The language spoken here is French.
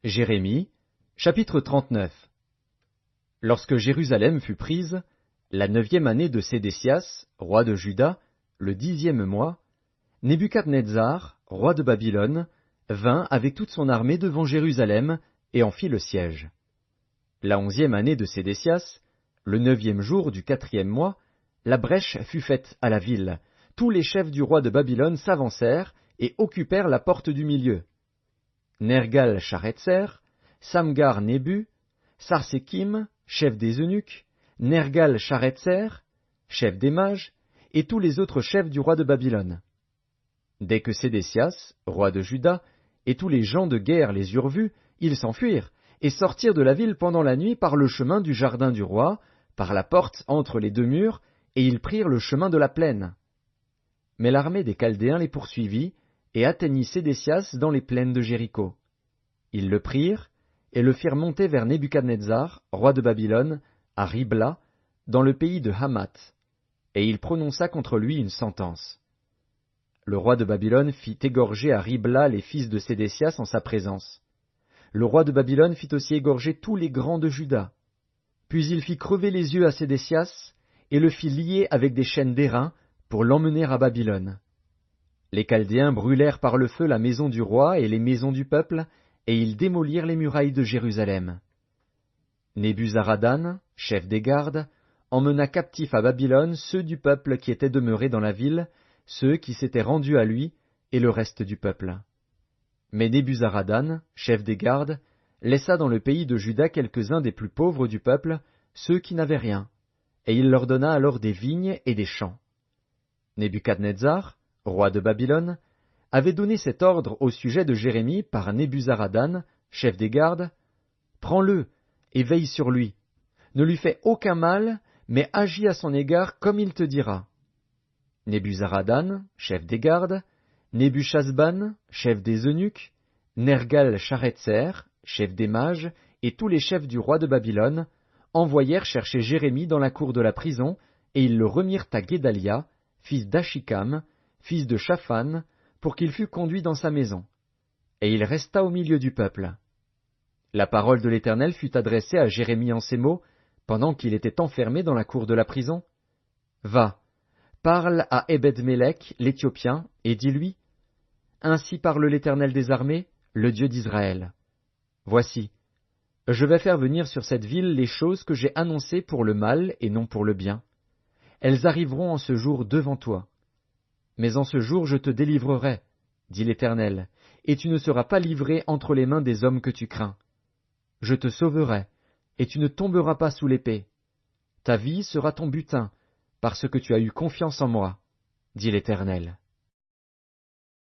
Jérémie, chapitre 39. Lorsque Jérusalem fut prise, la 9e année de Sédécias, roi de Juda, le 10e mois, Nebuchadnezzar, roi de Babylone, vint avec toute son armée devant Jérusalem et en fit le siège. La 11e année de Sédécias, le 9e jour du 4e mois, la brèche fut faite à la ville. Tous les chefs du roi de Babylone s'avancèrent et occupèrent la porte du milieu. Nergal-Sharetzer, Samgar-Nébu, Sarsékim, chef des eunuques, Nergal-Sharetzer, chef des mages, et tous les autres chefs du roi de Babylone. Dès que Sédécias, roi de Juda, et tous les gens de guerre les eurent vus, ils s'enfuirent, et sortirent de la ville pendant la nuit par le chemin du jardin du roi, par la porte entre les deux murs, et ils prirent le chemin de la plaine. Mais l'armée des Chaldéens les poursuivit, et atteignit Sédécias dans les plaines de Jéricho. Ils le prirent, et le firent monter vers Nebuchadnezzar, roi de Babylone, à Ribla, dans le pays de Hamath, et il prononça contre lui une sentence. Le roi de Babylone fit égorger à Ribla les fils de Sédécias en sa présence. Le roi de Babylone fit aussi égorger tous les grands de Juda. Puis il fit crever les yeux à Sédécias, et le fit lier avec des chaînes d'airain, pour l'emmener à Babylone. Les Chaldéens brûlèrent par le feu la maison du roi et les maisons du peuple, et ils démolirent les murailles de Jérusalem. Nebuzaradan, chef des gardes, emmena captifs à Babylone ceux du peuple qui étaient demeurés dans la ville, ceux qui s'étaient rendus à lui, et le reste du peuple. Mais Nebuzaradan, chef des gardes, laissa dans le pays de Juda quelques-uns des plus pauvres du peuple, ceux qui n'avaient rien, et il leur donna alors des vignes et des champs. Nebuchadnezzar, roi de Babylone, avait donné cet ordre au sujet de Jérémie par Nebuzaradan, chef des gardes: « Prends-le et veille sur lui. Ne lui fais aucun mal, mais agis à son égard comme il te dira. » Nebuzaradan, chef des gardes, Nebuchasban, chef des eunuques, Nergal-Sharetzer, chef des mages, et tous les chefs du roi de Babylone, envoyèrent chercher Jérémie dans la cour de la prison, et ils le remirent à Guédalia, fils d'Achikam, fils de Shaphan, pour qu'il fût conduit dans sa maison. Et il resta au milieu du peuple. La parole de l'Éternel fut adressée à Jérémie en ces mots, pendant qu'il était enfermé dans la cour de la prison. « Va, parle à Ebed-Mélec, l'Éthiopien, et dis-lui: Ainsi parle l'Éternel des armées, le Dieu d'Israël. Voici, je vais faire venir sur cette ville les choses que j'ai annoncées pour le mal et non pour le bien. Elles arriveront en ce jour devant toi. Mais en ce jour je te délivrerai, dit l'Éternel, et tu ne seras pas livré entre les mains des hommes que tu crains. Je te sauverai, et tu ne tomberas pas sous l'épée. Ta vie sera ton butin, parce que tu as eu confiance en moi, dit l'Éternel. »